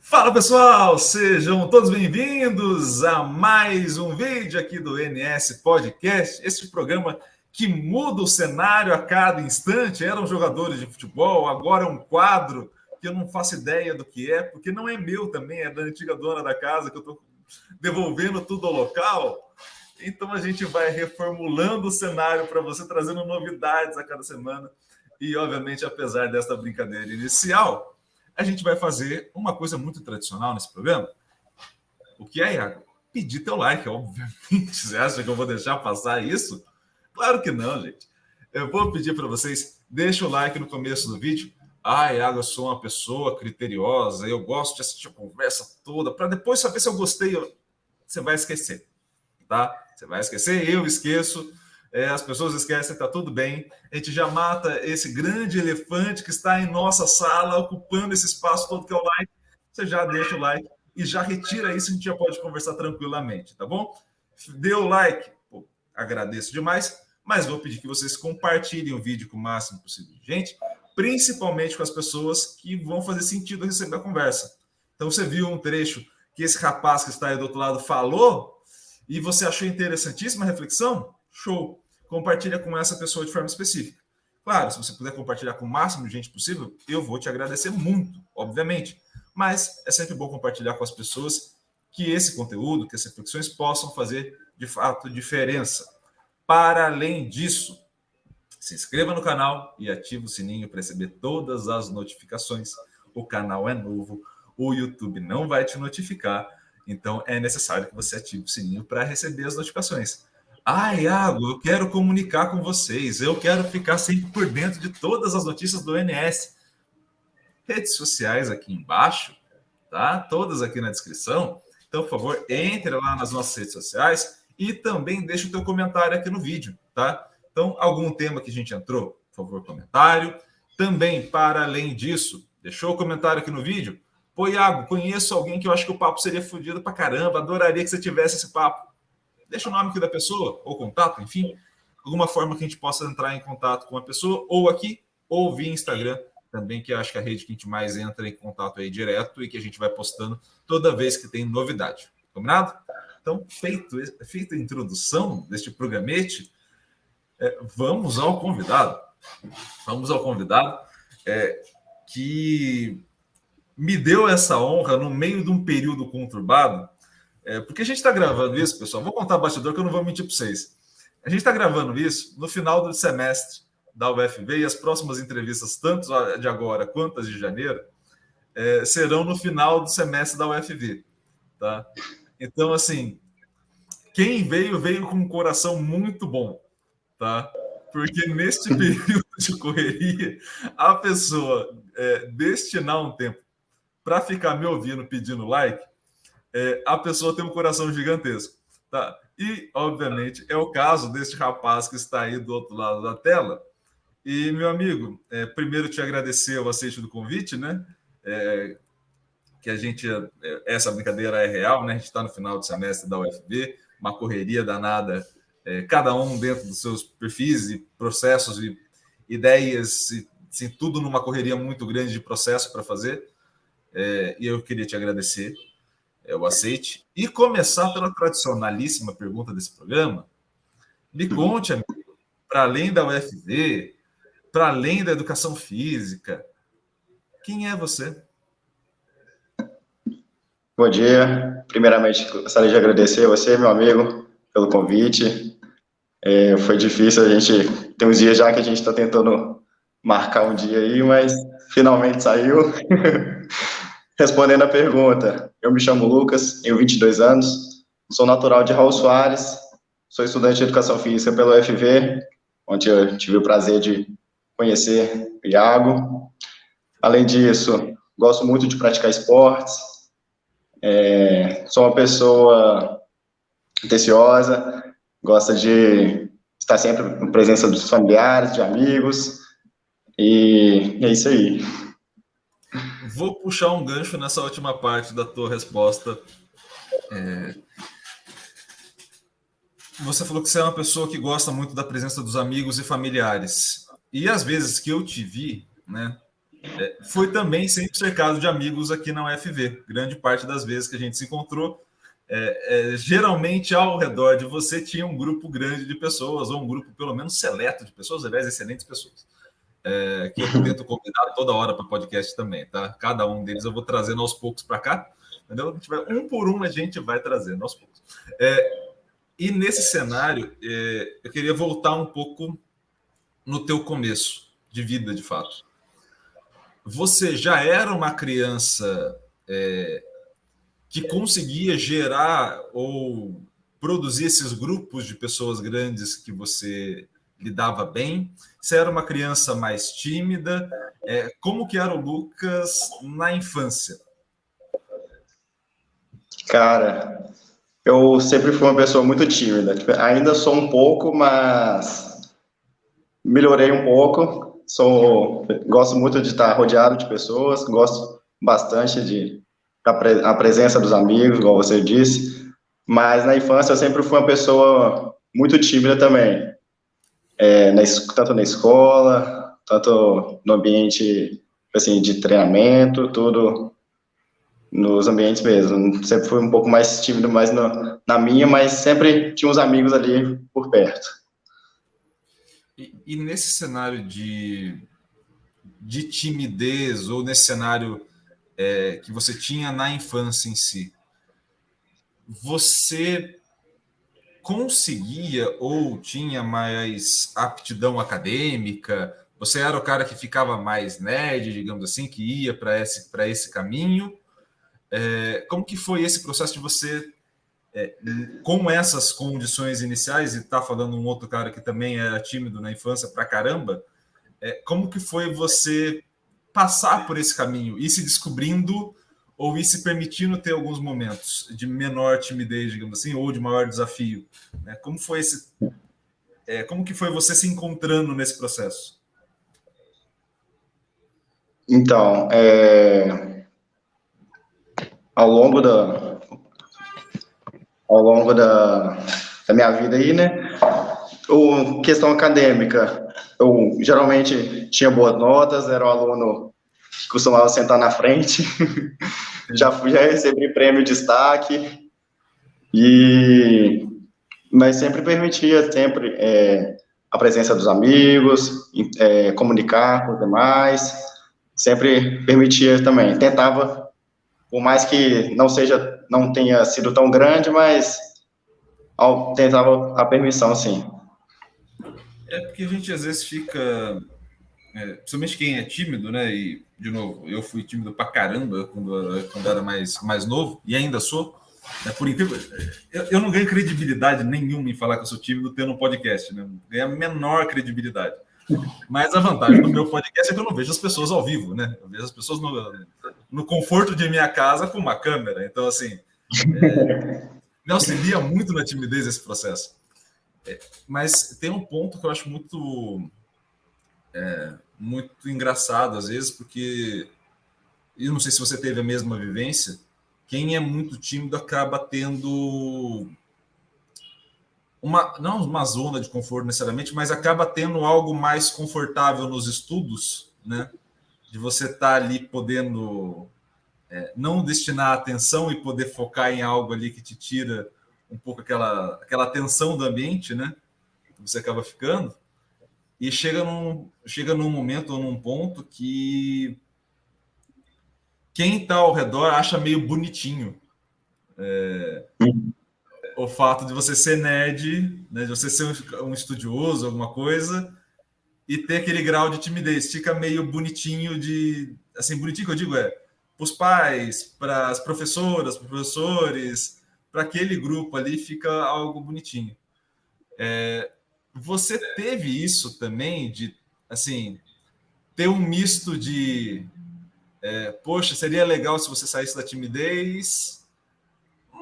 Fala pessoal, sejam todos bem-vindos a mais um vídeo aqui do NS Podcast, esse programa que muda o cenário a cada instante. Eram jogadores de futebol, agora é um quadro que eu não faço ideia do que é, porque não é meu também, é da antiga dona da casa que eu estou devolvendo tudo ao local. Então a gente vai reformulando o cenário para você, trazendo novidades a cada semana. E obviamente, apesar desta brincadeira inicial, a gente vai fazer uma coisa muito tradicional nesse programa. O que é, Iago? Pedir teu like, obviamente. Você acha que eu vou deixar passar isso? Claro que não, gente. Eu vou pedir para vocês, deixem o like no começo do vídeo. Iago, eu sou uma pessoa criteriosa, eu gosto de assistir a conversa toda, para depois saber se eu gostei. Você vai esquecer, tá? Você vai esquecer, eu esqueço. As pessoas esquecem, está tudo bem. A gente já mata esse grande elefante que está em nossa sala, ocupando esse espaço todo que é o like. Você já deixa o like e já retira isso, a gente já pode conversar tranquilamente, tá bom? Dê o like, pô, agradeço demais, mas vou pedir que vocês compartilhem o vídeo com o máximo possível de gente, principalmente com as pessoas que vão fazer sentido receber a conversa. Então, você viu um trecho que esse rapaz que está aí do outro lado falou e você achou interessantíssima a reflexão? Show! Compartilha com essa pessoa de forma específica. Claro, se você puder compartilhar com o máximo de gente possível, eu vou te agradecer muito, obviamente. Mas é sempre bom compartilhar com as pessoas que esse conteúdo, que essas reflexões possam fazer, de fato, diferença. Para além disso, se inscreva no canal e ative o sininho para receber todas as notificações. O canal é novo, o YouTube não vai te notificar, então é necessário que você ative o sininho para receber as notificações. Iago, eu quero comunicar com vocês, eu quero ficar sempre por dentro de todas as notícias do NS. Redes sociais aqui embaixo, tá? Todas aqui na descrição. Então, por favor, entre lá nas nossas redes sociais e também deixe o teu comentário aqui no vídeo, tá? Então, algum tema que a gente entrou, por favor, comentário. Também, para além disso, deixou o comentário aqui no vídeo? Pô, Iago, conheço alguém que eu acho que o papo seria fodido pra caramba, adoraria que você tivesse esse papo. Deixa o nome aqui da pessoa, ou contato, enfim, alguma forma que a gente possa entrar em contato com a pessoa, ou aqui, ou via Instagram, também, que acho que é a rede que a gente mais entra em contato aí direto e que a gente vai postando toda vez que tem novidade. Combinado? Então, feita a introdução deste programete, vamos ao convidado. Vamos ao convidado que me deu essa honra no meio de um período conturbado. Porque a gente está gravando isso, pessoal. Vou contar bastidor que eu não vou mentir para vocês. A gente está gravando isso no final do semestre da UFV e as próximas entrevistas, tanto de agora quanto as de janeiro, serão no final do semestre da UFV. Tá? Então, assim, quem veio com um coração muito bom. Tá? Porque neste período de correria, a pessoa destinar um tempo para ficar me ouvindo pedindo like, a pessoa tem um coração gigantesco. Tá? E, obviamente, é o caso deste rapaz que está aí do outro lado da tela. E, meu amigo, primeiro te agradecer o aceite do convite, né? Que a gente, essa brincadeira é real, né? A gente está no final do semestre da UFV, uma correria danada, cada um dentro dos seus perfis e processos e ideias, e, assim, tudo numa correria muito grande de processo para fazer. E eu queria te agradecer o aceite. E começar pela tradicionalíssima pergunta desse programa. Me conte, amigo, para além da UFV, para além da educação física, quem é você? Bom dia. Primeiramente, gostaria de agradecer a você, meu amigo, pelo convite. Foi difícil, a gente tem uns dias já que a gente está tentando marcar um dia aí, mas finalmente saiu. Respondendo a pergunta, eu me chamo Lucas, tenho 22 anos, sou natural de Raul Soares, sou estudante de Educação Física pela UFV, onde eu tive o prazer de conhecer o Iago. Além disso, gosto muito de praticar esportes, sou uma pessoa atenciosa, gosta de estar sempre em presença dos familiares, de amigos, e é isso aí. Vou puxar um gancho nessa última parte da tua resposta. Você falou que você é uma pessoa que gosta muito da presença dos amigos e familiares. E às vezes que eu te vi, né, foi também sempre cercado de amigos aqui na UFV. Grande parte das vezes que a gente se encontrou, geralmente ao redor de você tinha um grupo grande de pessoas, ou um grupo pelo menos seleto de pessoas, aliás, excelentes pessoas, que eu tento convidar toda hora para podcast também, tá? Cada um deles eu vou trazendo aos poucos para cá, entendeu? A gente vai, um por um a gente vai trazendo aos poucos. E nesse cenário, eu queria voltar um pouco no teu começo de vida, de fato. Você já era uma criança que conseguia gerar ou produzir esses grupos de pessoas grandes que você lidava bem? Você era uma criança mais tímida? Como que era o Lucas na infância? Cara, eu sempre fui uma pessoa muito tímida. Ainda sou um pouco, mas melhorei um pouco. Gosto muito de estar rodeado de pessoas, gosto bastante a presença dos amigos, igual você disse. Mas na infância eu sempre fui uma pessoa muito tímida também. Tanto na escola, tanto no ambiente assim, de treinamento, tudo nos ambientes mesmo. Sempre fui um pouco mais tímido, mais na minha, mas sempre tinha uns amigos ali por perto. E nesse cenário de timidez, ou nesse cenário que você tinha na infância em si, você conseguia ou tinha mais aptidão acadêmica? Você era o cara que ficava mais nerd, digamos assim, que ia para esse caminho? Como que foi esse processo de você, com essas condições iniciais, e tá falando um outro cara que também era tímido na infância pra caramba, como que foi você passar por esse caminho, ir se descobrindo ou ir se permitindo ter alguns momentos de menor timidez, digamos assim, ou de maior desafio? Como foi como que foi você se encontrando nesse processo? Então, ao longo da minha vida aí, né? Questão acadêmica, eu geralmente tinha boas notas, era um aluno que costumava sentar na frente, já recebi prêmio de destaque, mas sempre permitia a presença dos amigos, comunicar com os demais, sempre permitia também. Tentava, por mais que não tenha sido tão grande, mas tentava a permissão, sim. Porque a gente às vezes fica, principalmente quem é tímido, né? E, de novo, eu fui tímido pra caramba quando era mais novo, e ainda sou. Por incrível, eu não ganho credibilidade nenhuma em falar que eu sou tímido tendo um podcast, né? Ganho a menor credibilidade. Mas a vantagem do meu podcast é que eu não vejo as pessoas ao vivo, né? Eu vejo as pessoas no conforto de minha casa com uma câmera. Então, assim, me auxilia muito na timidez esse processo. Mas tem um ponto que eu acho muito engraçado, às vezes, porque eu não sei se você teve a mesma vivência. Quem é muito tímido acaba tendo não uma zona de conforto necessariamente, mas acaba tendo algo mais confortável nos estudos, né? De você estar ali podendo não destinar atenção e poder focar em algo ali que te tira um pouco aquela atenção do ambiente, né? Você acaba ficando, e chega num momento ou num ponto que quem está ao redor acha meio bonitinho o fato de você ser nerd, né, de você ser um estudioso, alguma coisa, e ter aquele grau de timidez. Fica meio bonitinho assim, bonitinho que eu digo para os pais, para as professoras, para os professores, para aquele grupo ali fica algo bonitinho. Você teve isso também de, assim, ter um misto de poxa, seria legal se você saísse da timidez,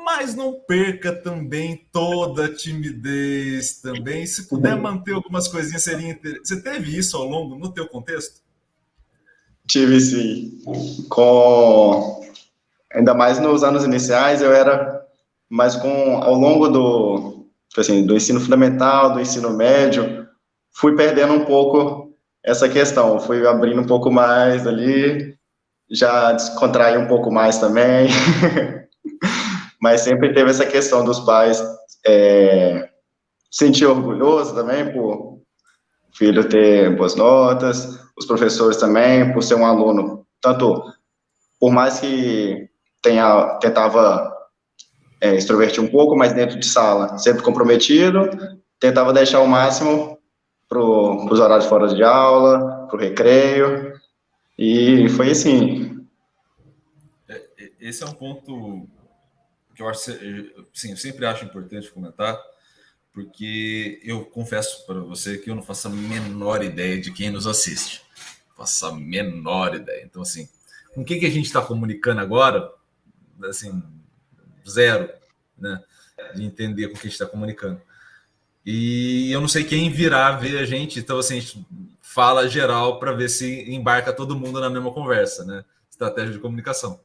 mas não perca também toda a timidez também. Se puder manter algumas coisinhas, seria interessante. Você teve isso ao longo, no teu contexto? Tive, sim. Ainda mais nos anos iniciais, eu era mais ao longo do ensino fundamental, do ensino médio, fui perdendo um pouco essa questão. Fui abrindo um pouco mais ali, já descontraí um pouco mais também, mas sempre teve essa questão dos pais sentir orgulhoso também por o filho ter boas notas, os professores também, por ser um aluno, tanto, por mais que tentava extrovertir um pouco, mas dentro de sala, sempre comprometido, tentava deixar o máximo para os horários fora de aula, para o recreio, e foi assim. Esse é um ponto que eu acho, sim, eu sempre acho importante comentar, porque eu confesso para você que eu não faço a menor ideia de quem nos assiste. Não faço a menor ideia. Então, assim, com o que a gente está comunicando agora, assim, zero, né? De entender com o que a gente está comunicando. E eu não sei quem virá ver a gente, então, assim, a gente fala geral para ver se embarca todo mundo na mesma conversa, né? Estratégia de comunicação.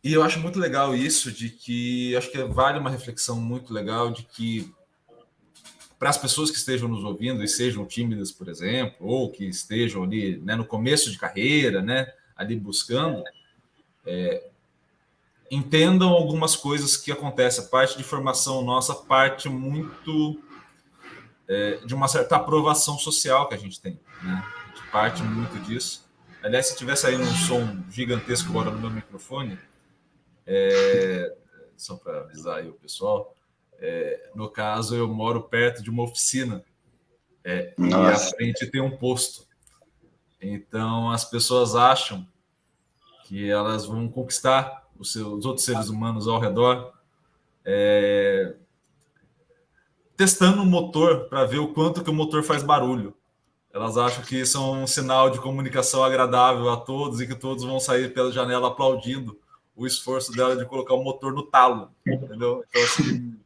E eu acho muito legal isso, de que acho que vale uma reflexão muito legal de que para as pessoas que estejam nos ouvindo e sejam tímidas, por exemplo, ou que estejam ali, né, no começo de carreira, né, ali buscando, entendam algumas coisas que acontecem. A parte de formação nossa parte muito de uma certa aprovação social que a gente tem, né? A gente parte muito disso. Aliás, se tivesse aí um som gigantesco agora no meu microfone, só para avisar aí o pessoal, no caso, eu moro perto de uma oficina e à frente tem um posto. Então, as pessoas acham que elas vão conquistar os outros seres humanos ao redor, testando o motor para ver o quanto que o motor faz barulho. Elas acham que isso é um sinal de comunicação agradável a todos e que todos vão sair pela janela aplaudindo o esforço dela de colocar o motor no talo, entendeu? Então, assim,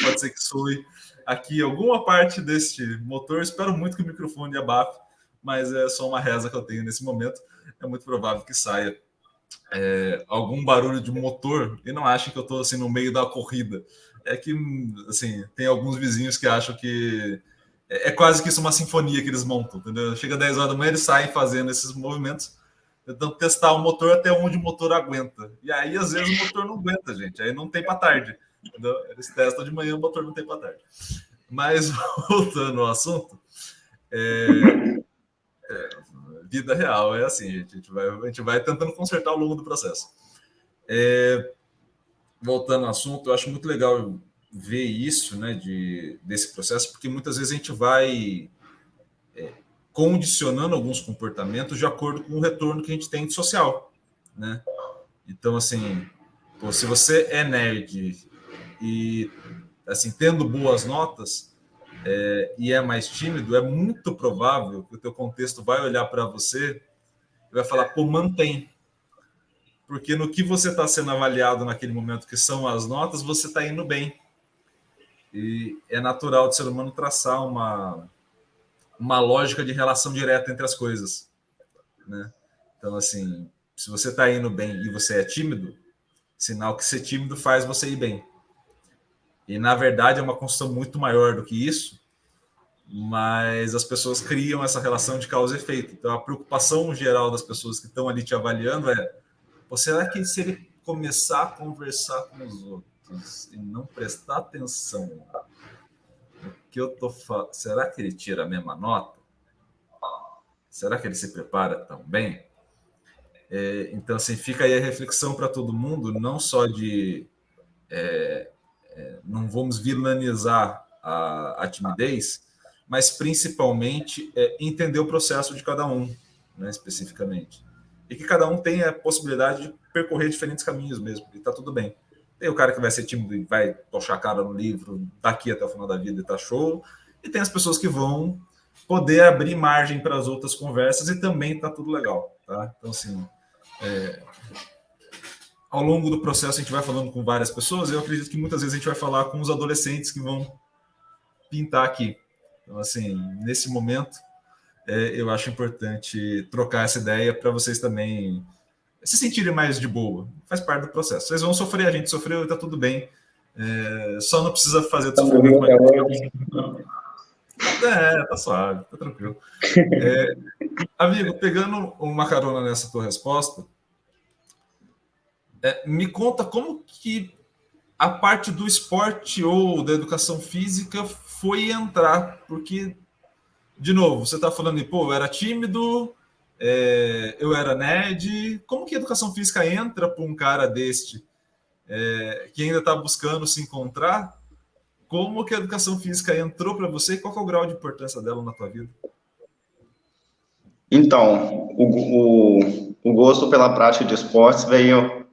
pode ser que soe aqui alguma parte deste motor. Espero muito que o microfone abafe, mas é só uma reza que eu tenho nesse momento. É muito provável que saia algum barulho de motor e não achem que eu estou assim no meio da corrida. É que assim tem alguns vizinhos que acham que quase que isso uma sinfonia que eles montam, entendeu? Chega 10 horas da manhã, eles saem fazendo esses movimentos, tentando testar o motor até onde o motor aguenta. E aí, às vezes, o motor não aguenta, gente. Aí não tem para tarde. Entendeu? Eles testam de manhã, o motor não tem para tarde. Mas, voltando ao assunto, vida real é assim, gente. A gente vai tentando consertar ao longo do processo. Voltando ao assunto, eu acho muito legal ver isso, né, desse processo, porque muitas vezes a gente vai condicionando alguns comportamentos de acordo com o retorno que a gente tem de social, né? Então, assim, se você é nerd e, assim, tendo boas notas e é mais tímido, é muito provável que o teu contexto vai olhar para você e vai falar, pô, mantém. Porque no que você está sendo avaliado naquele momento, que são as notas, você está indo bem. E é natural do ser humano traçar uma lógica de relação direta entre as coisas, né? Então, assim, se você está indo bem e você é tímido, sinal que ser tímido faz você ir bem. E, na verdade, é uma construção muito maior do que isso, mas as pessoas criam essa relação de causa e efeito. Então, a preocupação geral das pessoas que estão ali te avaliando será que se ele começar a conversar com os outros e não prestar atenção no que eu tô falando, será que ele tira a mesma nota? Será que ele se prepara tão bem? Então, assim, fica aí a reflexão para todo mundo, não só de não vamos vilanizar a timidez, mas principalmente entender o processo de cada um, né, especificamente. E que cada um tem a possibilidade de percorrer diferentes caminhos mesmo, e está tudo bem. Tem o cara que vai ser tímido e vai tochar a cara no livro daqui até o final da vida e tá show, e tem as pessoas que vão poder abrir margem para as outras conversas e também tá tudo legal, tá? Então, assim, ao longo do processo a gente vai falando com várias pessoas, e eu acredito que muitas vezes a gente vai falar com os adolescentes que vão pintar aqui. Então, assim, nesse momento, eu acho importante trocar essa ideia para vocês também se sentirem mais de boa. Faz parte do processo. Vocês vão sofrer, a gente sofreu e tá tudo bem. Só não precisa fazer do sofrimento mais. Tá suave, tá tranquilo. Amigo, pegando uma carona nessa tua resposta, me conta como que a parte do esporte ou da educação física foi entrar, porque, de novo, você está falando de, pô, eu era tímido, eu era nerd, como que a educação física entra para um cara deste, que ainda está buscando se encontrar? Como que a educação física entrou para você e qual que é o grau de importância dela na tua vida? Então, o gosto pela prática de esportes veio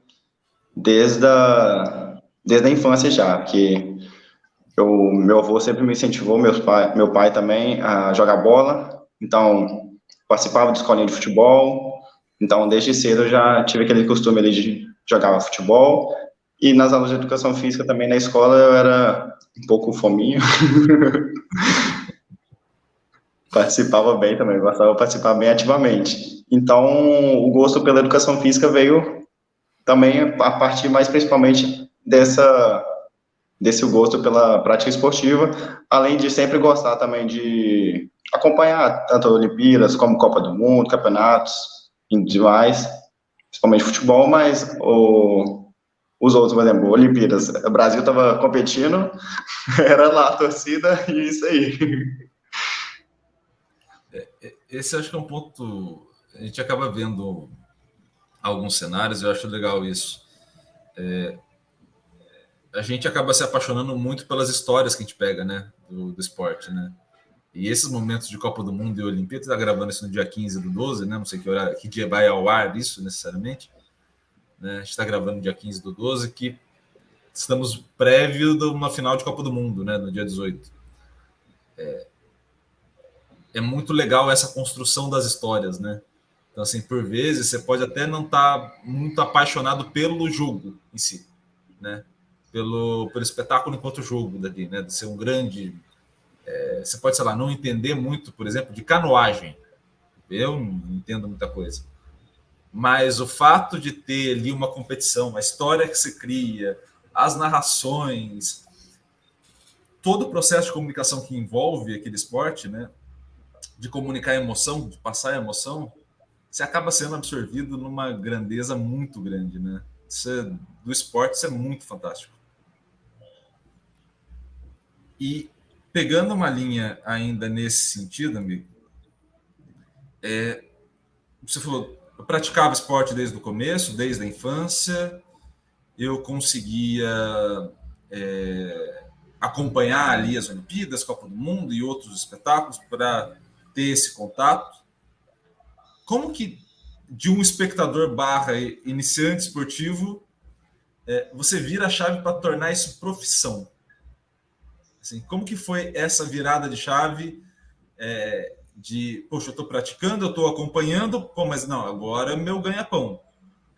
desde a infância já, que meu avô sempre me incentivou, meu pai também, a jogar bola, então participava de escolinha de futebol, então desde cedo eu já tive aquele costume ali de jogar futebol, e nas aulas de educação física também na escola eu era um pouco fominho, participava bem também, gostava de participar bem ativamente. Então o gosto pela educação física veio também a partir mais principalmente desse gosto pela prática esportiva, além de sempre gostar também de acompanhar tanto Olimpíadas como Copa do Mundo, campeonatos e demais, principalmente futebol, mas os outros, por exemplo, Olimpíadas, o Brasil estava competindo, era lá a torcida e isso aí. Esse acho que é um ponto, a gente acaba vendo alguns cenários, eu acho legal isso. A gente acaba se apaixonando muito pelas histórias que a gente pega, né, do esporte, né? E esses momentos de Copa do Mundo e Olimpíada, está gravando isso no dia 15 do 12, né? Não sei que horário, que dia vai ao ar isso necessariamente. Né? A gente está gravando no dia 15 do 12, que estamos prévio de uma final de Copa do Mundo, né? No dia 18. É muito legal essa construção das histórias, né? Então, assim, por vezes, você pode até não estar muito apaixonado pelo jogo em si, né? Pelo espetáculo enquanto jogo dali, né? De ser um grande... você pode, sei lá, não entender muito, por exemplo, de canoagem. Eu não entendo muita coisa. Mas o fato de ter ali uma competição, a história que se cria, as narrações, todo o processo de comunicação que envolve aquele esporte, né? De comunicar a emoção, de passar a emoção, você acaba sendo absorvido numa grandeza muito grande, né? Do esporte, isso é muito fantástico. E pegando uma linha ainda nesse sentido, amigo, você falou, eu praticava esporte desde o começo, desde a infância, eu conseguia acompanhar ali as Olimpíadas, Copa do Mundo e outros espetáculos para ter esse contato. Como que de um espectador barra iniciante esportivo você vira a chave para tornar isso profissão? Assim, como que foi essa virada de chave de, poxa, eu estou praticando, eu estou acompanhando, pô, mas não, agora é meu ganha-pão.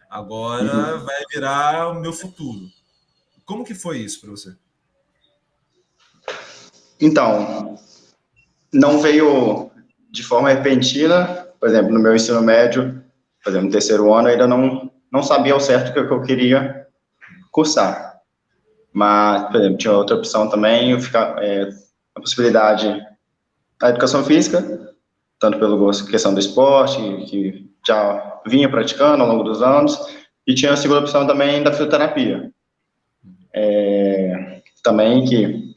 Agora vai virar o meu futuro. Como que foi isso para você? Então, não veio de forma repentina, por exemplo, no meu ensino médio, por exemplo, no terceiro ano, eu ainda não sabia ao certo o que eu queria cursar. Mas, por exemplo, tinha outra opção também, a possibilidade da educação física, tanto pelo gosto, questão do esporte, que já vinha praticando ao longo dos anos, e tinha a segunda opção também da fisioterapia. Também que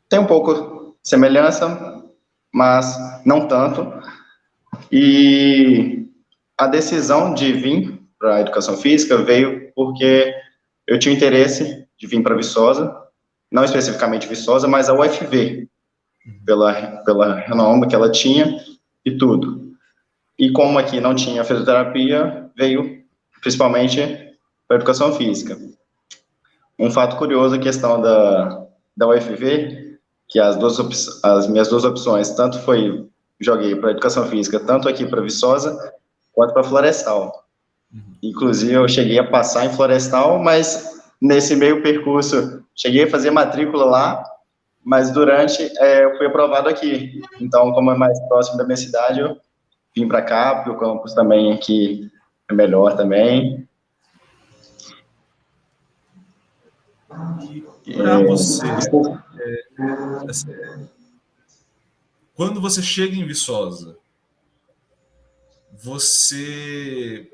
tem um pouco de semelhança, mas não tanto. E a decisão de vir para a educação física veio porque eu tinha interesse de vir para Viçosa, não especificamente Viçosa, mas a UFV, pela renome que ela tinha e tudo. E como aqui não tinha fisioterapia, veio principalmente para a educação física. Um fato curioso, a questão da UFV, que as minhas duas opções, tanto joguei para educação física, tanto aqui para Viçosa, quanto para Florestal. Inclusive, eu cheguei a passar em Florestal, mas nesse meio percurso, cheguei a fazer matrícula lá, mas durante, eu fui aprovado aqui. Então, como é mais próximo da minha cidade, eu vim para cá, porque o campus também aqui é melhor também. E para você, quando você chega em Viçosa, você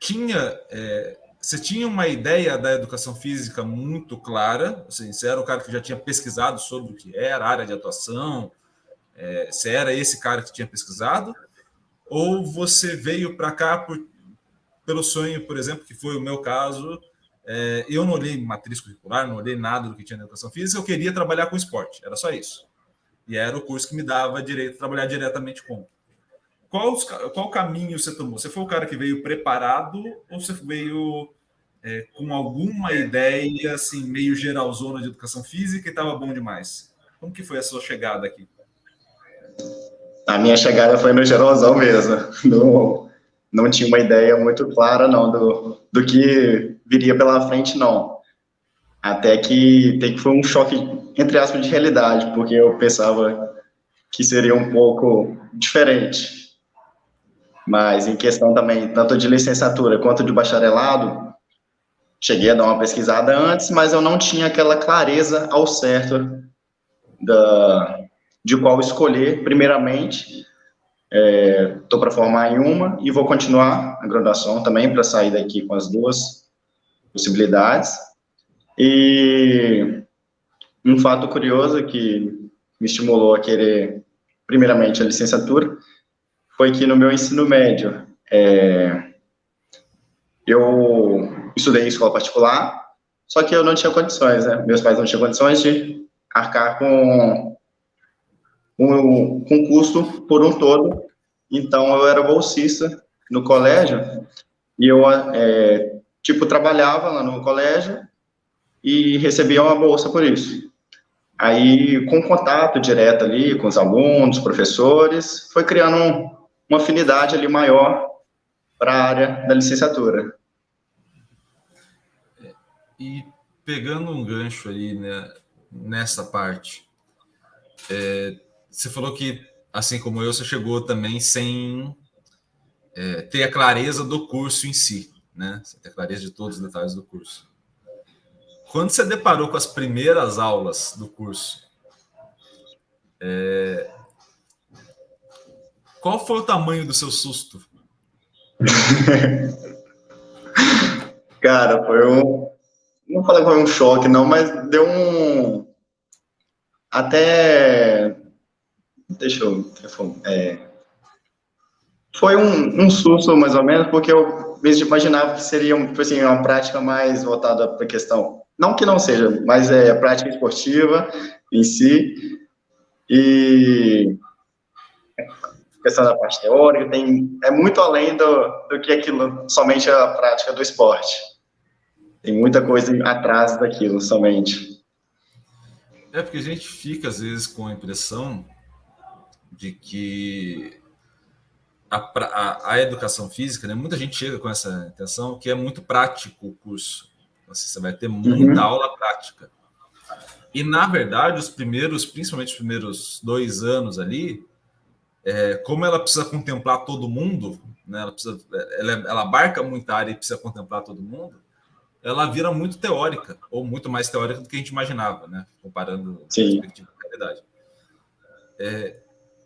tinha uma ideia da educação física muito clara? Assim, você era o cara que já tinha pesquisado sobre o que era a área de atuação? Você era esse cara que tinha pesquisado? Ou você veio para cá pelo sonho, por exemplo, que foi o meu caso? Eu não olhei matriz curricular, não olhei nada do que tinha na educação física, eu queria trabalhar com esporte, era só isso. E era o curso que me dava direito a trabalhar diretamente com. Qual caminho você tomou? Você foi o cara que veio preparado ou você veio com alguma ideia assim, meio geralzona de educação física e estava bom demais? Como que foi a sua chegada aqui? A minha chegada foi no geralzão mesmo. Não tinha uma ideia muito clara, não, do que viria pela frente, não. Até que foi um choque, entre aspas, de realidade, porque eu pensava que seria um pouco diferente. Mas em questão também, tanto de licenciatura quanto de bacharelado, cheguei a dar uma pesquisada antes, mas eu não tinha aquela clareza ao certo de qual escolher, primeiramente. Estou para formar em uma e vou continuar a graduação também para sair daqui com as duas possibilidades. E um fato curioso que me estimulou a querer, primeiramente, a licenciatura, foi que no meu ensino médio, eu estudei em escola particular, só que eu não tinha condições, né? Meus pais não tinham condições de arcar com um custo por um todo, então eu era bolsista no colégio, e eu, trabalhava lá no colégio e recebia uma bolsa por isso. Aí, com contato direto ali com os alunos, professores, foi criando uma afinidade ali maior para a área da licenciatura. E pegando um gancho ali, né, nessa parte, você falou que, assim como eu, você chegou também sem ter a clareza do curso em si, né? Sem ter a clareza de todos os detalhes do curso. Quando você deparou com as primeiras aulas do curso, qual foi o tamanho do seu susto? Cara, não vou falar que foi um choque, não, mas deu um... Até... Deixa eu... Foi um susto, mais ou menos, porque eu imaginava que seria assim, uma prática mais voltada para a questão... Não que não seja, mas é prática esportiva em si. E questão da parte teórica, é muito além do que aquilo, somente a prática do esporte. Tem muita coisa atrás daquilo, somente. Porque a gente fica, às vezes, com a impressão de que a educação física, né, muita gente chega com essa intenção que é muito prático o curso. Você vai ter muita aula prática. E, na verdade, principalmente os primeiros 2 anos ali, como ela precisa contemplar todo mundo, né, ela abarca muita área e precisa contemplar todo mundo, ela vira muito teórica, ou muito mais teórica do que a gente imaginava, né, comparando a perspectiva da realidade.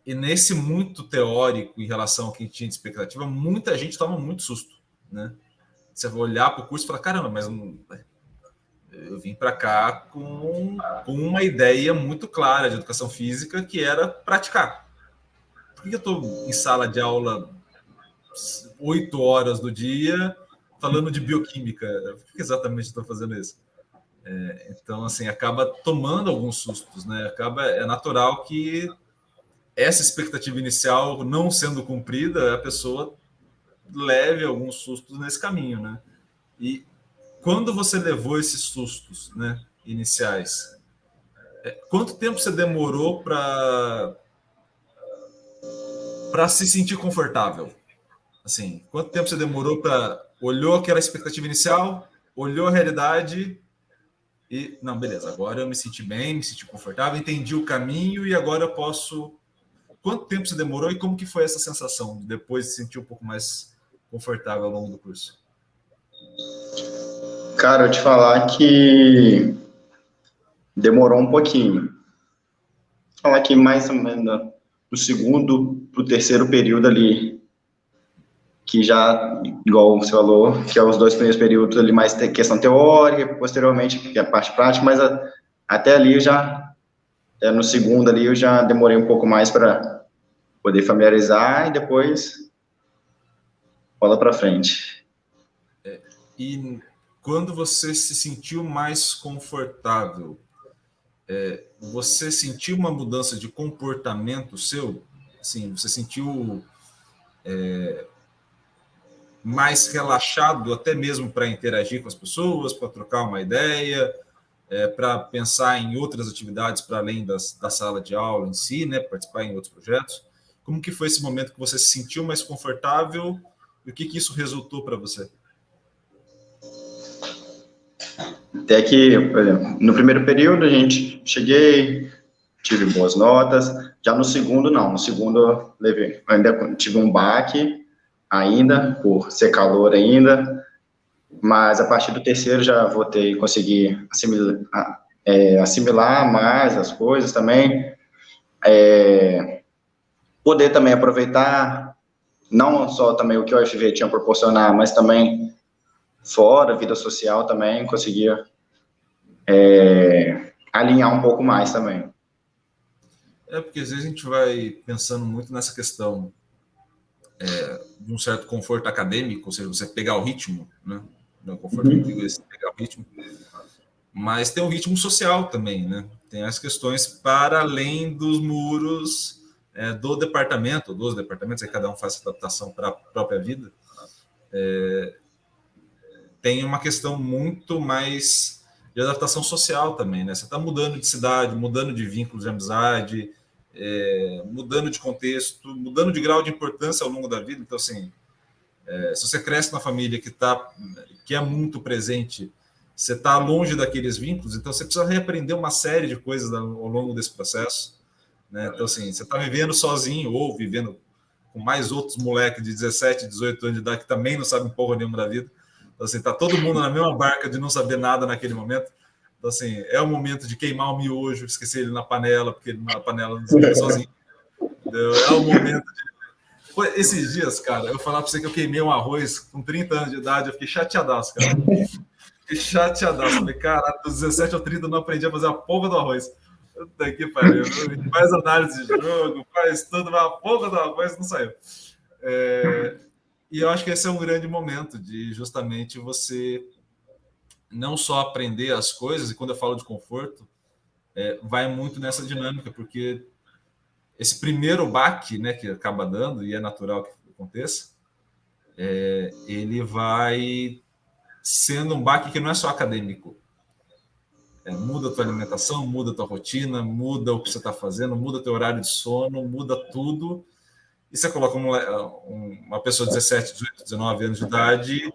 E nesse muito teórico em relação ao que a gente tinha de expectativa, muita gente toma muito susto, né? Você vai olhar para o curso e falar, caramba, mas eu vim para cá com uma ideia muito clara de educação física, que era praticar. Por que eu estou em sala de aula 8 horas do dia falando de bioquímica? Por que exatamente estou fazendo isso? Então, assim, acaba tomando alguns sustos, né? É natural que essa expectativa inicial não sendo cumprida, a pessoa leve alguns sustos nesse caminho, né? E quando você levou esses sustos, né, iniciais, quanto tempo você demorou para se sentir confortável? Assim, quanto tempo você demorou olhou aquela expectativa inicial, olhou a realidade e, não, beleza, agora eu me senti bem, me senti confortável, entendi o caminho e agora eu posso... Quanto tempo você demorou e como que foi essa sensação de depois de se sentir um pouco mais confortável ao longo do curso? Cara, eu te falar que demorou um pouquinho. Falar que mais ou menos do segundo para o terceiro período ali, que já, igual você falou, que é os 2 primeiros períodos ali mais questão teórica, posteriormente que é a parte prática, mas até ali eu já, no segundo ali eu já demorei um pouco mais para poder familiarizar e depois bola para frente. E quando você se sentiu mais confortável, você sentiu uma mudança de comportamento seu? Assim, você sentiu mais relaxado até mesmo para interagir com as pessoas, para trocar uma ideia, para pensar em outras atividades para além da sala de aula em si, né? Participar em outros projetos? Como que foi esse momento que você se sentiu mais confortável e o que isso resultou para você? Até que, por exemplo, no primeiro período cheguei, tive boas notas, já no segundo não, no segundo ainda tive um baque ainda, por ser calor ainda, mas a partir do terceiro já voltei, consegui assimilar mais as coisas também, poder também aproveitar, não só também o que o UFV tinha a proporcionar, mas também fora, vida social também, conseguia alinhar um pouco mais também. Porque às vezes a gente vai pensando muito nessa questão de um certo conforto acadêmico, ou seja, você pegar o ritmo, né? Não, conforto comigo é pegar o ritmo, mas tem um ritmo social também, né? Tem as questões para além dos muros do departamento, dos departamentos, aí cada um faz adaptação para a própria vida. Tem uma questão muito mais de adaptação social também, né? Você está mudando de cidade, mudando de vínculos de amizade, mudando de contexto, mudando de grau de importância ao longo da vida. Então, assim, se você cresce numa família que é muito presente, você está longe daqueles vínculos, então você precisa reaprender uma série de coisas ao longo desse processo, né? Então, assim, você está vivendo sozinho ou vivendo com mais outros moleques de 17, 18 anos de idade que também não sabem porra nenhuma da vida. Então, assim, tá todo mundo na mesma barca de não saber nada naquele momento. Então, assim, é o momento de queimar o miojo, esquecer ele na panela, porque na panela não se fica sozinho. Entendeu? É o momento de... Esses dias, cara, eu falar pra você que eu queimei um arroz com 30 anos de idade, eu fiquei chateadaço, cara. Fiquei chateadaço. Falei, cara, dos 17 ou 30 eu não aprendi a fazer a porra do arroz. Daqui, pariu. Faz análise de jogo, faz tudo, mas a porra do arroz não saiu. E eu acho que esse é um grande momento de justamente você não só aprender as coisas, e quando eu falo de conforto, vai muito nessa dinâmica, porque esse primeiro baque, né, que acaba dando, e é natural que aconteça, ele vai sendo um baque que não é só acadêmico. Muda a tua alimentação, muda a tua rotina, muda o que você está fazendo, muda o teu horário de sono, muda tudo. E você coloca uma pessoa de 17, 18, 19 anos de idade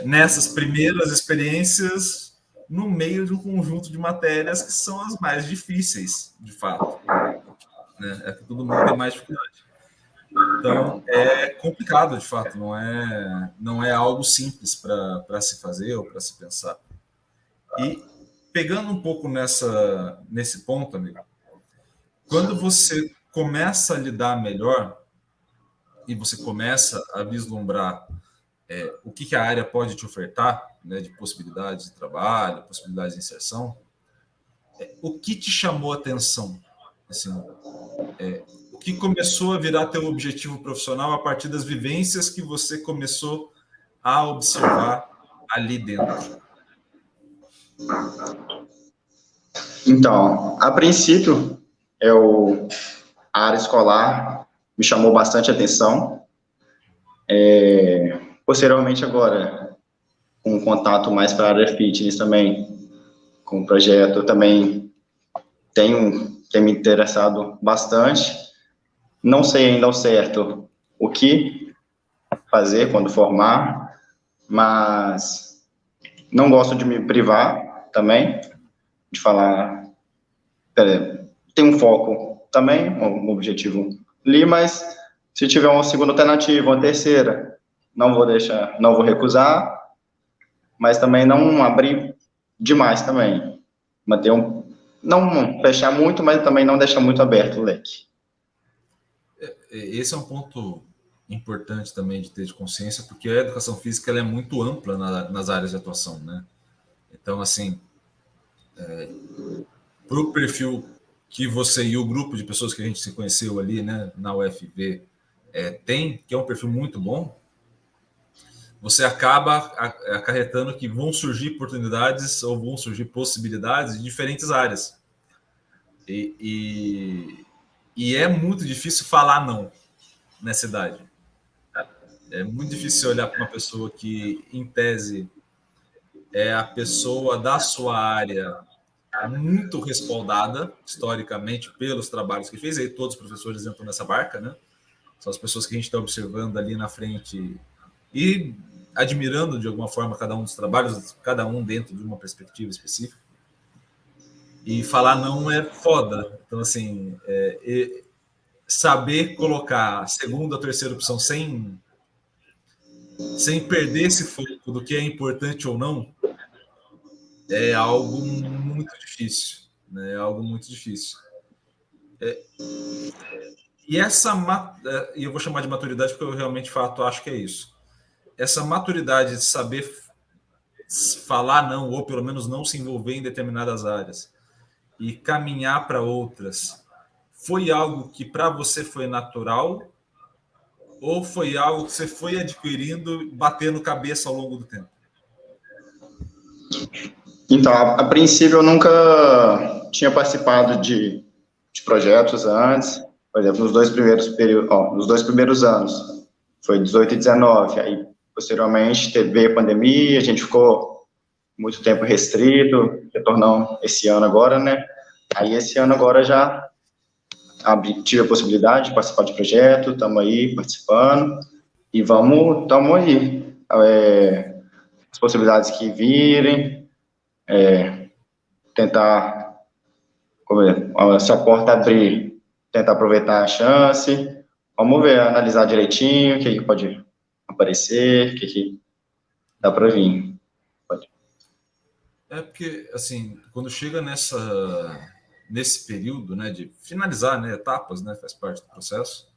nessas primeiras experiências no meio de um conjunto de matérias que são as mais difíceis, de fato. Né? É que todo mundo tem mais dificuldade. Então, é complicado, de fato, não é algo simples para se fazer ou para se pensar. E pegando um pouco nesse ponto, amigo, quando você começa a lidar melhor e você começa a vislumbrar o que a área pode te ofertar, né, de possibilidades de trabalho, possibilidades de inserção, o que te chamou a atenção? Assim, o que começou a virar teu objetivo profissional a partir das vivências que você começou a observar ali dentro? Então, a princípio, a área escolar me chamou bastante atenção. Posteriormente, agora, com contato mais para a área fitness também, com o projeto, eu também tem me interessado bastante. Não sei ainda ao certo o que fazer quando formar, mas não gosto de me privar também, de falar, tem um foco também, um objetivo ali, mas se tiver uma segunda alternativa, uma terceira, não vou recusar, mas também não abrir demais também, não fechar muito, mas também não deixar muito aberto o leque. Esse é um ponto importante também de ter de consciência, porque a educação física ela é muito ampla nas áreas de atuação, né? Então, assim, para o perfil que você e o grupo de pessoas que a gente se conheceu ali, né, na UFV, tem, que é um perfil muito bom, você acaba acarretando que vão surgir oportunidades ou vão surgir possibilidades de diferentes áreas. E é muito difícil falar não nessa idade. É muito difícil olhar para uma pessoa que, em tese, é a pessoa da sua área muito respaldada, historicamente, pelos trabalhos que fez. Aí todos os professores entram nessa barca, né? São as pessoas que a gente está observando ali na frente e admirando, de alguma forma, cada um dos trabalhos, cada um dentro de uma perspectiva específica. E falar não é foda. Então, assim, saber colocar a segunda ou terceira opção sem perder esse foco do que é importante ou não, é algo muito difícil. Né? É algo muito difícil. E eu vou chamar de maturidade porque eu realmente fato acho que é isso. Essa maturidade de saber falar não, ou pelo menos não se envolver em determinadas áreas e caminhar para outras, foi algo que para você foi natural ou foi algo que você foi adquirindo, batendo cabeça ao longo do tempo? Então, a princípio eu nunca tinha participado de projetos antes, por exemplo, nos dois primeiros anos, foi 18 e 19, aí posteriormente teve a pandemia, a gente ficou muito tempo restrito, retornando esse ano agora, né? Aí esse ano agora já tive a possibilidade de participar de projeto, estamos aí participando e estamos aí. As possibilidades que virem, tentar, se a porta abrir, tentar aproveitar a chance, vamos ver, analisar direitinho o que pode aparecer, o que dá para vir. Porque, assim, quando chega nesse período, né, de finalizar, né, etapas, né, faz parte do processo,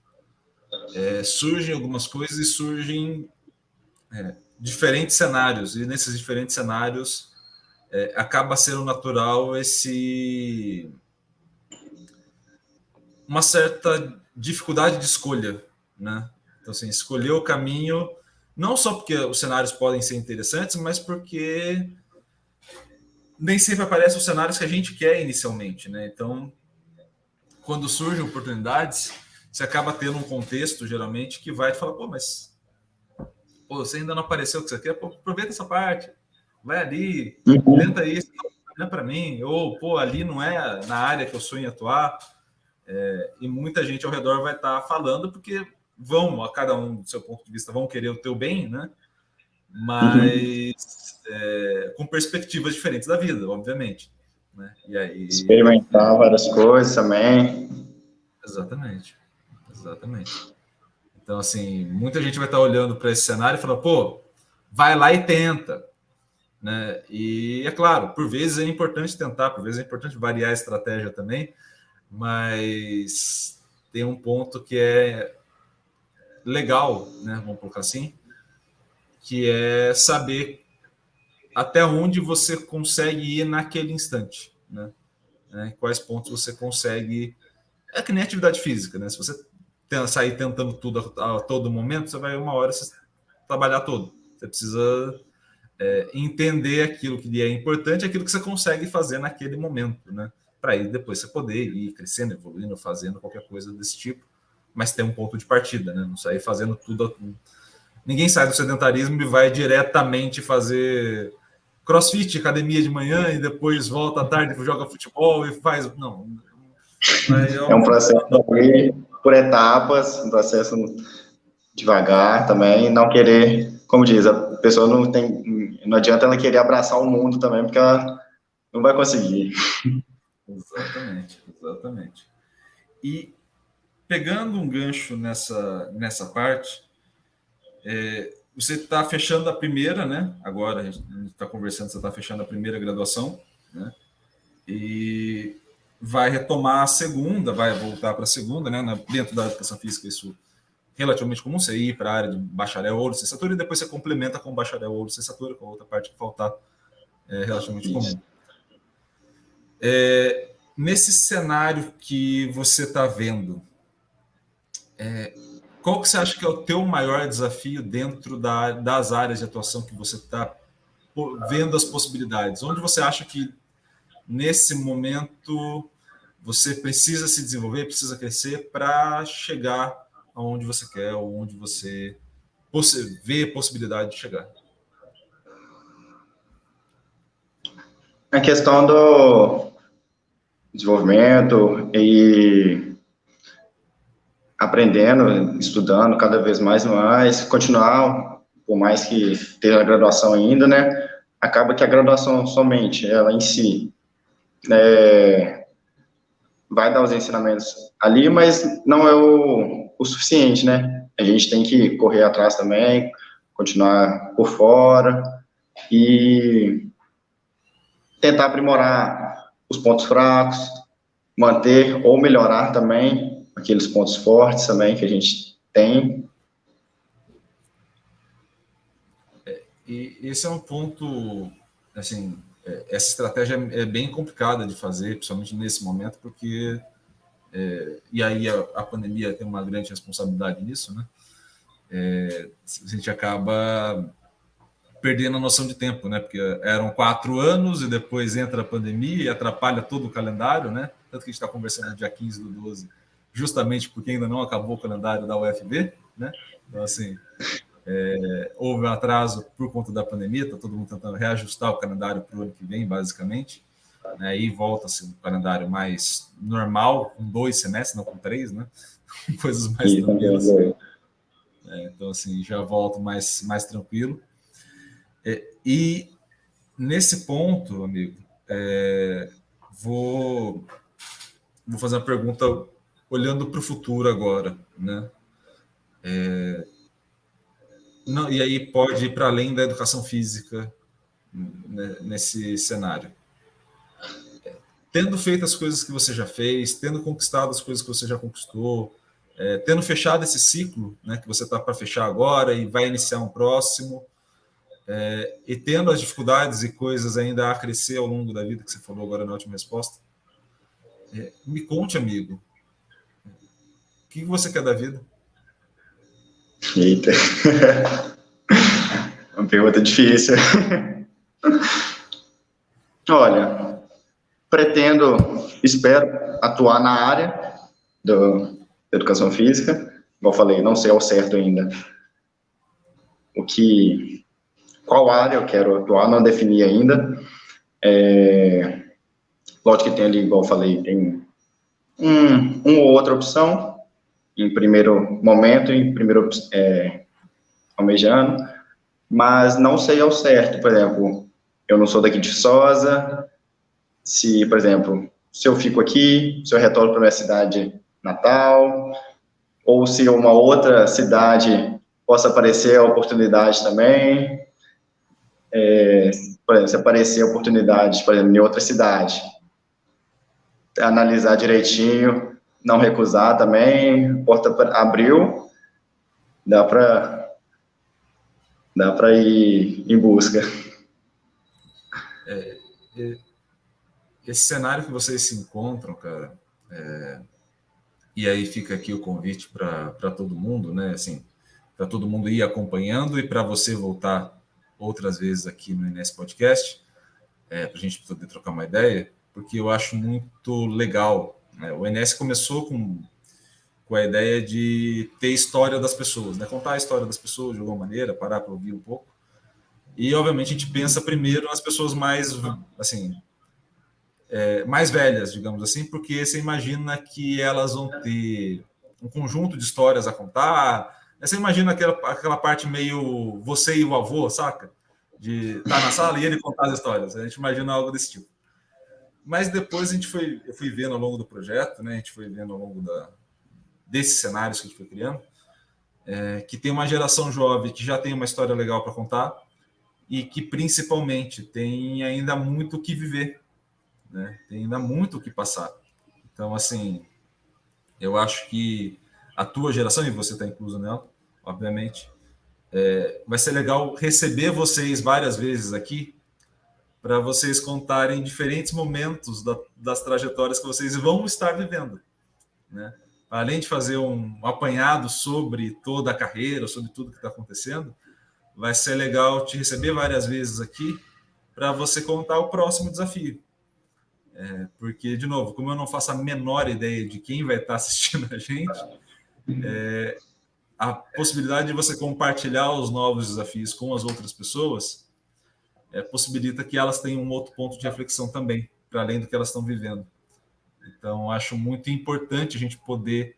surgem algumas coisas e surgem diferentes cenários, e nesses diferentes cenários acaba sendo natural uma certa dificuldade de escolha, né? Então, assim, escolher o caminho, não só porque os cenários podem ser interessantes, mas porque nem sempre aparecem os cenários que a gente quer inicialmente, né? Então, quando surgem oportunidades, você acaba tendo um contexto, geralmente, que vai te falar, mas você ainda não apareceu o que você quer, aproveita essa parte, vai ali, tenta isso, não é para mim, ou, ali não é na área que eu sonho em atuar, e muita gente ao redor vai estar falando, porque a cada um do seu ponto de vista, vão querer o teu bem, né? Mas com perspectivas diferentes da vida, obviamente. Né? E aí... experimentar várias coisas também. Exatamente. Então, assim, muita gente vai estar olhando para esse cenário e falando, vai lá e tenta. Né? E é claro, por vezes é importante tentar, por vezes é importante variar a estratégia também, mas tem um ponto que é legal, né? Vamos colocar assim, que é saber até onde você consegue ir naquele instante, né? Quais pontos você consegue... É que nem atividade física, né? Se você sair tentando tudo a todo momento, você vai uma hora você trabalhar todo. Você precisa entender aquilo que é importante, aquilo que você consegue fazer naquele momento, né? Para aí depois você poder ir crescendo, evoluindo, fazendo qualquer coisa desse tipo, mas tem um ponto de partida, né? Não sair fazendo tudo. Ninguém sai do sedentarismo e vai diretamente fazer crossfit, academia de manhã e depois volta à tarde, joga futebol e faz. Não. É um processo por etapas, um processo devagar também, não querer, como diz, a pessoa não adianta ela querer abraçar o mundo também, porque ela não vai conseguir. Exatamente. E pegando um gancho nessa parte, você está fechando a primeira, né? Agora a gente está conversando, você está fechando a primeira graduação, né? E vai retomar a segunda, vai voltar para a segunda, né? Dentro da educação física, isso é relativamente comum, você ir para a área de bacharel ou licenciatura e depois você complementa com bacharel ou licenciatura, com a outra parte que faltar, é relativamente comum. Nesse cenário que você está vendo, qual que você acha que é o teu maior desafio dentro das áreas de atuação que você está vendo as possibilidades? Onde você acha que, nesse momento, você precisa se desenvolver, precisa crescer para chegar aonde você quer ou onde você vê possibilidade de chegar? A questão do desenvolvimento e aprendendo, estudando cada vez mais e mais, continuar, por mais que esteja a graduação ainda, né? Acaba que a graduação somente, ela em si, vai dar os ensinamentos ali, mas não é o suficiente, né? A gente tem que correr atrás também, continuar por fora e tentar aprimorar os pontos fracos, manter ou melhorar também aqueles pontos fortes também que a gente tem. E esse é um ponto, assim, essa estratégia é bem complicada de fazer, principalmente nesse momento, porque e aí a pandemia tem uma grande responsabilidade nisso, né? A gente acaba perdendo a noção de tempo, né? Porque eram 4 anos e depois entra a pandemia e atrapalha todo o calendário, né? Tanto que a gente está conversando no dia 15/12, justamente porque ainda não acabou o calendário da UFB, né? Então, assim, houve um atraso por conta da pandemia, está todo mundo tentando reajustar o calendário para o ano que vem, basicamente, né? E volta-se um calendário mais normal, com 2 semestres, não com 3, né? Coisas mais tranquilas. Então, assim, já volto mais tranquilo. E nesse ponto, amigo, vou fazer uma pergunta olhando para o futuro agora, né? Não, e aí pode ir para além da educação física, né, nesse cenário. Tendo feito as coisas que você já fez, tendo conquistado as coisas que você já conquistou, tendo fechado esse ciclo, né, que você está para fechar agora e vai iniciar um próximo, e tendo as dificuldades e coisas ainda a crescer ao longo da vida, que você falou agora na última resposta, me conte, amigo, o que você quer da vida? Eita, uma pergunta difícil. Olha, espero atuar na área da educação física. Como eu falei, não sei ao certo ainda qual área eu quero atuar, não defini ainda. Lógico que tem ali, igual eu falei, tem uma ou outra opção em primeiro momento, almejando, mas não sei ao certo. Por exemplo, eu não sou daqui de Viçosa, por exemplo, se eu fico aqui, se eu retorno para minha cidade natal, ou se uma outra cidade possa aparecer a oportunidade também. Por exemplo, se aparecer a oportunidade, por exemplo, em outra cidade, analisar direitinho, não recusar também, a porta abriu, dá para ir em busca. Esse cenário que vocês se encontram, cara, e aí fica aqui o convite para todo mundo, né? Assim, para todo mundo ir acompanhando e para você voltar outras vezes aqui no INS Podcast, para a gente poder trocar uma ideia, porque eu acho muito legal, né? O INS começou com a ideia de ter história das pessoas, né? Contar a história das pessoas de alguma maneira, parar para ouvir um pouco. E, obviamente, a gente pensa primeiro nas pessoas mais, assim, mais velhas, digamos assim, porque você imagina que elas vão ter um conjunto de histórias a contar. Você imagina aquela parte meio você e o avô, saca? De estar na sala e ele contar as histórias. A gente imagina algo desse tipo. Mas depois eu fui vendo ao longo do projeto, né? A gente foi vendo ao longo desses cenários que a gente foi criando, que tem uma geração jovem que já tem uma história legal para contar e que principalmente tem ainda muito o que viver, né? Tem ainda muito o que passar. Então, assim, eu acho que a tua geração, e você está incluso nela, obviamente, vai ser legal receber vocês várias vezes aqui para vocês contarem diferentes momentos das trajetórias que vocês vão estar vivendo, né? Além de fazer um apanhado sobre toda a carreira, sobre tudo que está acontecendo, vai ser legal te receber várias vezes aqui para você contar o próximo desafio. Porque, de novo, como eu não faço a menor ideia de quem vai estar assistindo a gente, a possibilidade de você compartilhar os novos desafios com as outras pessoas possibilita que elas tenham um outro ponto de reflexão também, para além do que elas estão vivendo. Então, acho muito importante a gente poder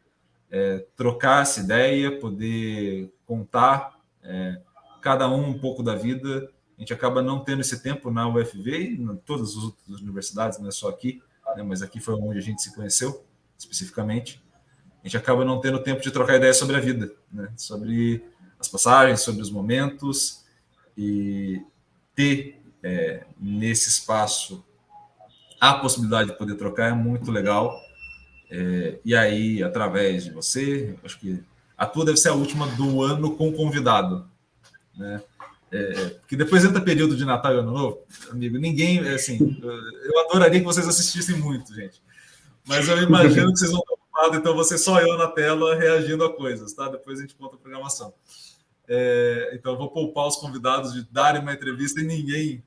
trocar essa ideia, poder contar cada um pouco da vida. A gente acaba não tendo esse tempo na UFV e em todas as outras universidades, não é só aqui, né, mas aqui foi onde a gente se conheceu, especificamente. A gente acaba não tendo tempo de trocar ideias sobre a vida, né, sobre as passagens, sobre os momentos, e ter nesse espaço a possibilidade de poder trocar é muito legal. E aí, através de você, acho que a tua deve ser a última do ano com convidado, né? Porque depois entra período de Natal e Ano Novo, amigo, ninguém, assim, eu adoraria que vocês assistissem muito, gente, mas eu imagino que vocês vão estar ocupados, então você só eu na tela reagindo a coisas, tá? Depois a gente conta a programação. Então eu vou poupar os convidados de darem uma entrevista e ninguém...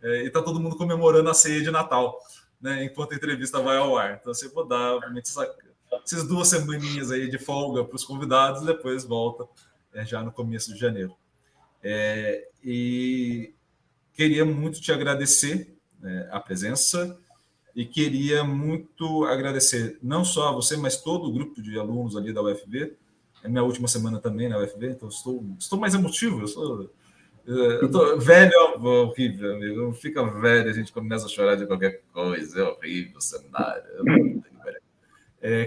e tá todo mundo comemorando a ceia de Natal, né, enquanto a entrevista vai ao ar. Então, eu vou dar, obviamente, essas 2 semaninhas aí de folga para os convidados, e depois volta já no começo de janeiro. E queria muito te agradecer a presença, e queria muito agradecer não só a você, mas todo o grupo de alunos ali da UFV. É minha última semana também na UFV, então estou mais emotivo. Eu tô velho, horrível, amigo. Fica velho, a gente começa a chorar de qualquer coisa, é horrível o cenário.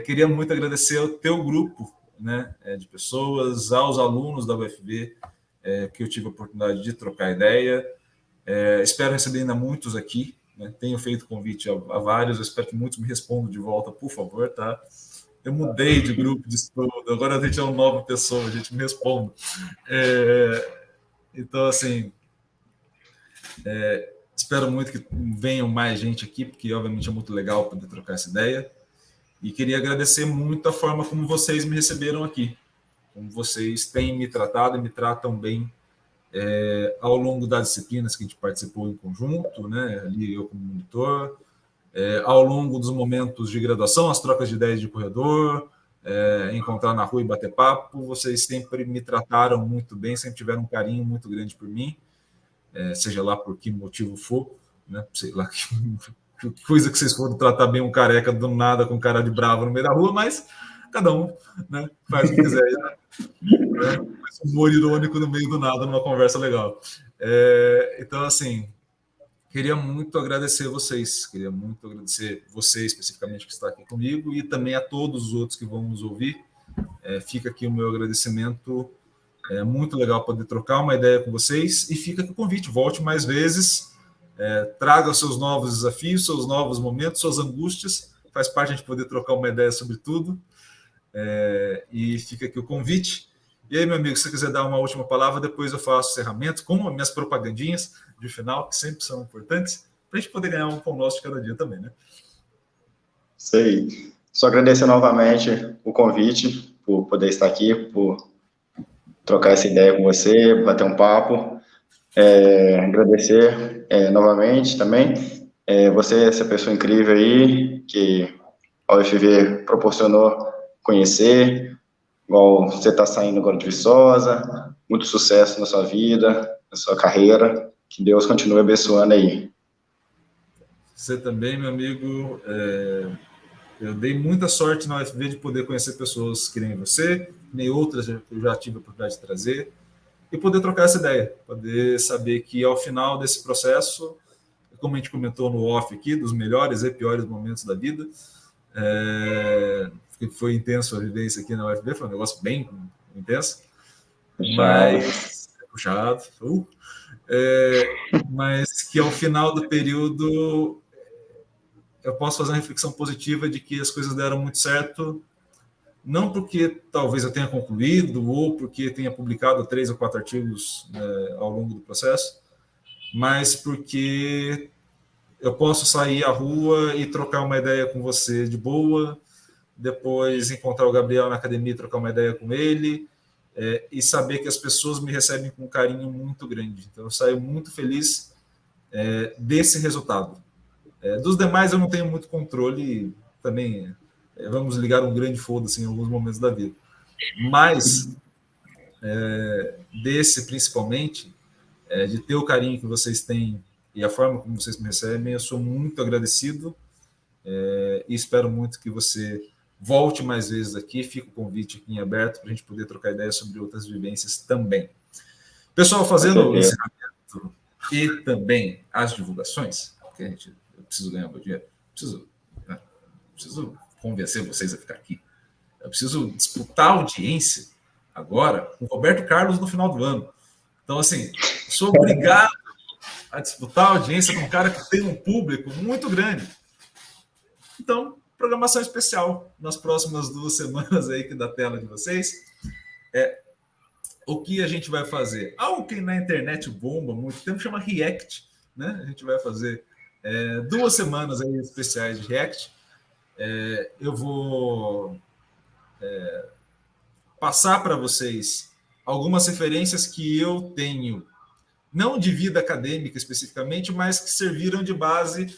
Queria muito agradecer ao teu grupo, né, de pessoas, aos alunos da UFV, que eu tive a oportunidade de trocar ideia. Espero receber ainda muitos aqui, né? Tenho feito convite a vários, eu espero que muitos me respondam de volta, por favor, tá? Eu mudei de grupo de estudo, agora a gente é uma nova pessoa, a gente me responde. Então, assim, espero muito que venham mais gente aqui, porque obviamente é muito legal poder trocar essa ideia. E queria agradecer muito a forma como vocês me receberam aqui, como vocês têm me tratado e me tratam bem ao longo das disciplinas que a gente participou em conjunto, né? Ali eu como monitor, ao longo dos momentos de graduação, as trocas de ideias de corredor, encontrar na rua e bater papo, vocês sempre me trataram muito bem, sempre tiveram um carinho muito grande por mim, seja lá por que motivo for, né? Sei lá que coisa que vocês foram tratar bem um careca do nada com cara de bravo no meio da rua, mas cada um, né, faz o que quiser, né? Humor irônico no meio do nada numa conversa legal. Então, assim, queria muito agradecer vocês, queria muito agradecer você especificamente que está aqui comigo e também a todos os outros que vão nos ouvir. Fica aqui o meu agradecimento. É muito legal poder trocar uma ideia com vocês, e fica aqui o convite, volte mais vezes, traga os seus novos desafios, seus novos momentos, suas angústias, faz parte a gente poder trocar uma ideia sobre tudo, e fica aqui o convite. E aí, meu amigo, se você quiser dar uma última palavra, depois eu faço o encerramento com as minhas propagandinhas de final, que sempre são importantes, para a gente poder ganhar um pão nosso de cada dia também, né? Sei. Só agradecer novamente o convite, por poder estar aqui, por trocar essa ideia com você, bater um papo. Agradecer novamente também. Você, essa pessoa incrível aí, que a UFV proporcionou conhecer, igual você está saindo agora de Viçosa. Muito sucesso na sua vida, na sua carreira. Que Deus continue abençoando aí. Você também, meu amigo. Eu dei muita sorte na UFV de poder conhecer pessoas que nem você, nem outras que eu já tive a oportunidade de trazer, e poder trocar essa ideia, poder saber que ao final desse processo, como a gente comentou no off aqui, dos melhores e piores momentos da vida, foi intenso a vivência aqui na UFV, foi um negócio bem intenso, mas puxado, mas que ao final do período eu posso fazer uma reflexão positiva de que as coisas deram muito certo, não porque talvez eu tenha concluído ou porque tenha publicado 3 ou 4 artigos, né, ao longo do processo, mas porque eu posso sair à rua e trocar uma ideia com você de boa, depois encontrar o Gabriel na academia e trocar uma ideia com ele, e saber que as pessoas me recebem com um carinho muito grande. Então, eu saio muito feliz desse resultado. Dos demais, eu não tenho muito controle, também vamos ligar um grande foda-se em alguns momentos da vida. Mas, desse principalmente, de ter o carinho que vocês têm e a forma como vocês me recebem, eu sou muito agradecido, e espero muito que você volte mais vezes aqui, fica o convite aqui em aberto para a gente poder trocar ideias sobre outras vivências também. Pessoal, fazendo o encerramento e também as divulgações, porque eu preciso ganhar meu dinheiro, preciso convencer vocês a ficar aqui, eu preciso disputar a audiência agora com o Roberto Carlos no final do ano. Então, assim, sou obrigado a disputar a audiência com um cara que tem um público muito grande. Então, programação especial nas próximas 2 semanas aí que da tela de vocês. O que a gente vai fazer? Algo que na internet bomba há muito tempo, chama React, né? A gente vai fazer 2 semanas aí especiais de React. Eu vou passar para vocês algumas referências que eu tenho, não de vida acadêmica especificamente, mas que serviram de base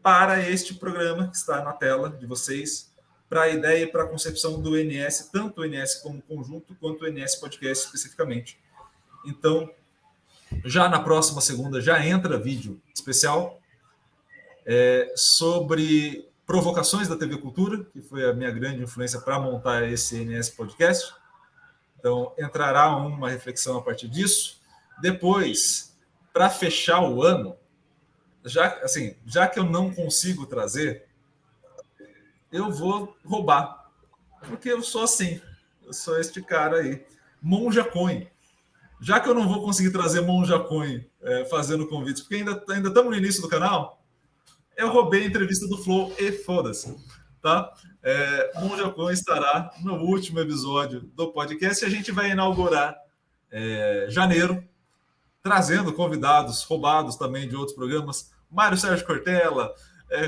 para este programa que está na tela de vocês, para a ideia e para a concepção do NS, tanto o NS como conjunto, quanto o NS Podcast especificamente. Então, já na próxima segunda, já entra vídeo especial sobre provocações da TV Cultura, que foi a minha grande influência para montar esse NS Podcast. Então, entrará uma reflexão a partir disso. Depois, para fechar o ano, já que eu não consigo trazer, eu vou roubar. Porque eu sou assim. Eu sou este cara aí. Monja Coin. Já que eu não vou conseguir trazer Monja Coin fazendo convites, porque ainda estamos no início do canal, eu roubei a entrevista do Flow e foda-se. Tá? Monja Coin estará no último episódio do podcast e a gente vai inaugurar janeiro, trazendo convidados roubados também de outros programas. Mário Sérgio Cortella,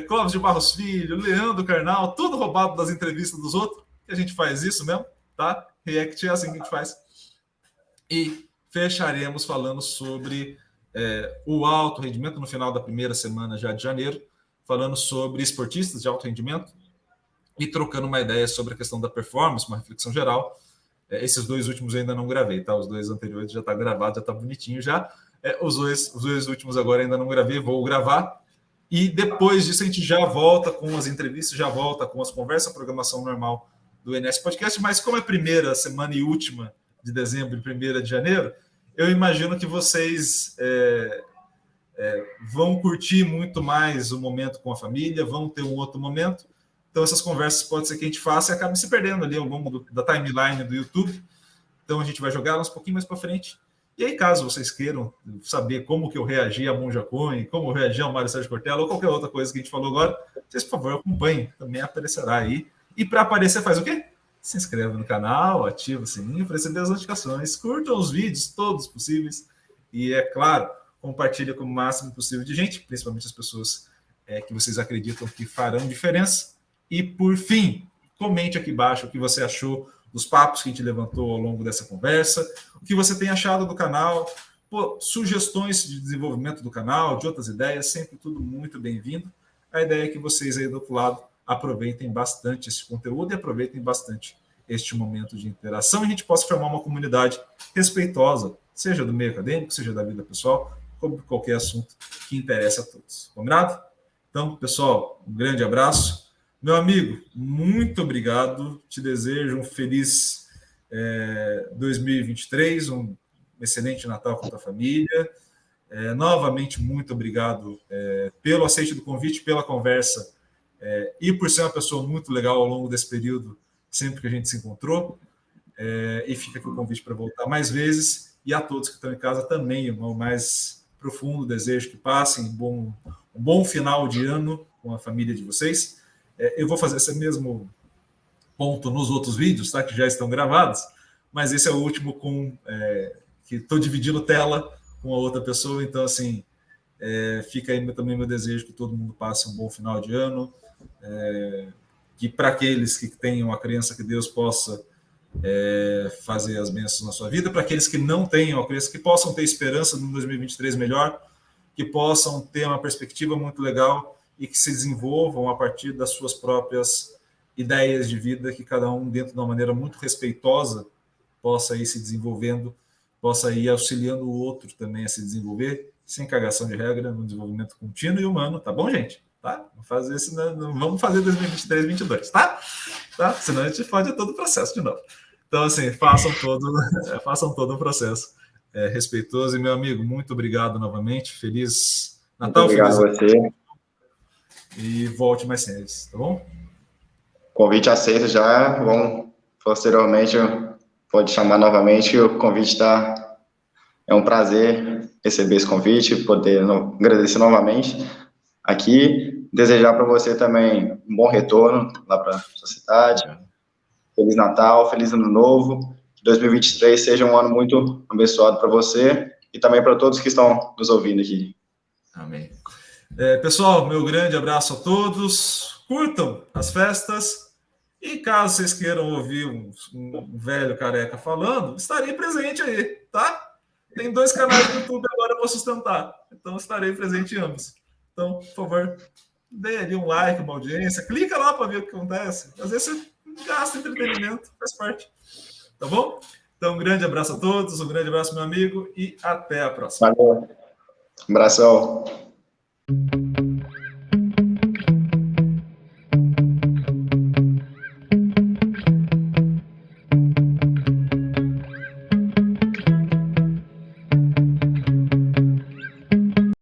Clóvis de Barros Filho, Leandro Carnal, tudo roubado das entrevistas dos outros. A gente faz isso mesmo, tá? React é assim que a gente faz. E fecharemos falando sobre o alto rendimento no final da primeira semana já de janeiro, falando sobre esportistas de alto rendimento e trocando uma ideia sobre a questão da performance, uma reflexão geral. Esses 2 últimos eu ainda não gravei, tá? Os 2 anteriores já tá gravado, já tá bonitinho já. Os dois últimos agora ainda não gravei, vou gravar. E depois disso a gente já volta com as entrevistas, já volta com as conversas, a programação normal do NS Podcast. Mas como é primeira semana e última de dezembro e 1ª de janeiro, eu imagino que vocês vão curtir muito mais o momento com a família, vão ter um outro momento. Então, essas conversas pode ser que a gente faça e acabe se perdendo ali ao longo da timeline do YouTube. Então, a gente vai jogar elas um pouquinho mais para frente. E aí, caso vocês queiram saber como que eu reagi a Monja Coin, como eu reagi ao Mário Sérgio Cortella, ou qualquer outra coisa que a gente falou agora, vocês, por favor, acompanhem. Também aparecerá aí. E para aparecer, faz o quê? Se inscreve no canal, ativa o sininho para receber as notificações. Curtam os vídeos, todos possíveis. E, é claro, compartilha com o máximo possível de gente, principalmente as pessoas que vocês acreditam que farão diferença. E, por fim, comente aqui embaixo o que você achou dos papos que a gente levantou ao longo dessa conversa, o que você tem achado do canal, sugestões de desenvolvimento do canal, de outras ideias, sempre tudo muito bem-vindo. A ideia é que vocês aí do outro lado aproveitem bastante esse conteúdo e aproveitem bastante este momento de interação e a gente possa formar uma comunidade respeitosa, seja do meio acadêmico, seja da vida pessoal, como qualquer assunto que interesse a todos. Combinado? Então, pessoal, um grande abraço. Meu amigo, muito obrigado. Te desejo um feliz 2023, um excelente Natal com a tua família. Novamente, muito obrigado pelo aceite do convite, pela conversa e por ser uma pessoa muito legal ao longo desse período, sempre que a gente se encontrou. E fica aqui o convite para voltar mais vezes. E a todos que estão em casa também, o mais profundo desejo que passem um bom final de ano com a família de vocês. Eu vou fazer esse mesmo ponto nos outros vídeos, tá? Que já estão gravados, mas esse é o último que estou dividindo tela com a outra pessoa, então assim, fica aí também meu desejo que todo mundo passe um bom final de ano, que para aqueles que tenham a crença que Deus possa fazer as bênçãos na sua vida, para aqueles que não tenham a crença, que possam ter esperança no 2023 melhor, que possam ter uma perspectiva muito legal e que se desenvolvam a partir das suas próprias ideias de vida, que cada um, dentro de uma maneira muito respeitosa, possa ir se desenvolvendo, possa ir auxiliando o outro também a se desenvolver, sem cagação de regra, no desenvolvimento contínuo e humano, tá bom, gente? Tá? Vamos fazer isso, não vamos fazer 2023, 2022, tá? Senão a gente fode todo o processo de novo. Então, assim, façam todo o processo respeitoso. E, meu amigo, muito obrigado novamente. Feliz Natal. Muito obrigado a você. E volte mais cedo, tá bom? Convite aceito já. Vamos, posteriormente, pode chamar novamente. O convite está... É um prazer receber esse convite, poder agradecer novamente aqui. Desejar para você também um bom retorno lá para a sua cidade. Feliz Natal, feliz Ano Novo. Que 2023 seja um ano muito abençoado para você e também para todos que estão nos ouvindo aqui. Amém. Pessoal, meu grande abraço a todos. Curtam as festas. E caso vocês queiram ouvir um velho careca falando, estarei presente aí, tá? Tem 2 canais no YouTube agora para sustentar. Então, estarei presente em ambos. Então, por favor, dê ali um like, uma audiência. Clica lá para ver o que acontece. Às vezes você gasta entretenimento, faz parte. Tá bom? Então, um grande abraço a todos, um grande abraço, meu amigo, e até a próxima. Valeu. Um abração.